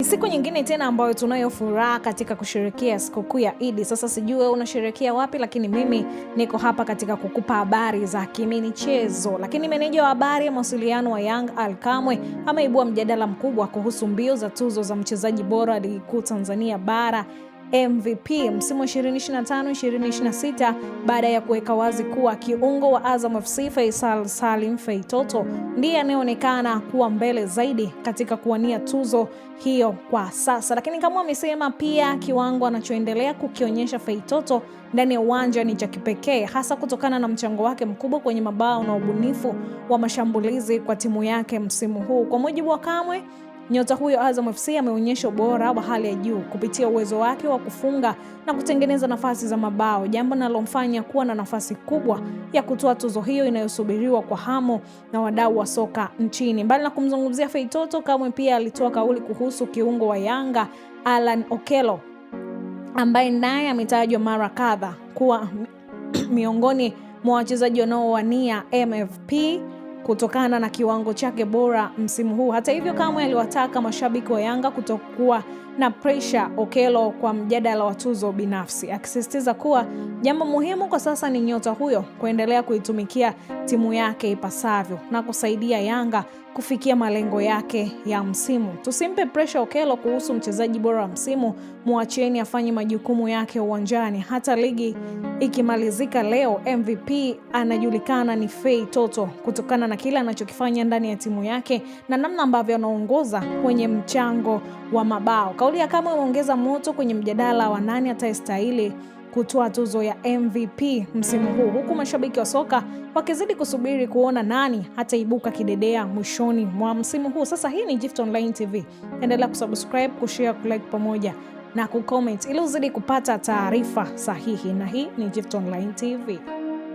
Siku nyingine tena ambayo tunayo furaha katika kusherehekea sikukuu ya Idi. Sasa sijui wewe unasherehekea wapi, lakini mimi niko hapa katika kukupa habari za kimichezo. Lakini meneja wa habari ya mawasiliano wa Young Ally Kamwe ameibua mjadala mkubwa kuhusu mbio za tuzo za mchezaji bora ligi kuu Tanzania bara MVP msimu 2025-2026 baada ya kuweka wazi kuwa kiungo wa Azam FC Faisal Salim Feitoto ndiye anayeonekana kuwa mbele zaidi katika kuwania tuzo hiyo kwa sasa. Lakini kama amesema pia kiwango anachoendelea kukionyesha Feitoto ndani ya uwanja ni cha kipekee, hasa kutokana na mchango wake mkubwa kwenye mabao na ubunifu wa mashambulizi kwa timu yake msimu huu. Kwa mujibu wa Kamwe, nyota huyo Azam FC ameonyesha ubora wa hali ya juu kupitia uwezo wake wa kufunga na kutengeneza nafasi za mabao, jambo linalomfanya kuwa na nafasi kubwa ya kutoa tuzo hiyo inayosubiriwa kwa hamu na wadau wa soka nchini. Mbali na kumzungumzia Feitoto, Kamwe pia alitoa kauli kuhusu kiungo wa Yanga Alan Okello ambaye naye ametajwa mara kadha kuwa miongoni mwa wachezaji wanaowania MVP kutokana na kiwango chake bora msimu huu. Hata hivyo, Kamwe aliwataka mashabiki wa Yanga kutokuwa na pressure Okello kwa mjadala wa tuzo binafsi, akisisitiza kuwa jambo muhimu kwa sasa ni nyota huyo kuendelea kuitumikia timu yake ipasavyo na kusaidia Yanga kufikia malengo yake ya msimu. Tusimpe pressure Okello kuhusu mchezaji bora wa msimu, muacheni afanye majukumu yake uwanjani. Hata ligi ikimalizika leo, MVP anajulikana ni Feitoto kutokana na kile anachokifanya ndani ya timu yake na namna ambavyo anaongoza kwenye mchango wa mabao. Kauli ya Kamwe imeongeza moto kwenye mjadala wa nani atastahili kutoa tuzo ya MVP msimu huu, huku mashabiki wa soka wakizidi kusubiri kuona nani hataibuka kidedea mwishoni mwa msimu huu. Sasa hii ni Gift Online TV. Endelea kusubscribe, kushare, kulike pamoja na kucomment ili uzidi kupata taarifa sahihi, na hii ni Gift Online TV.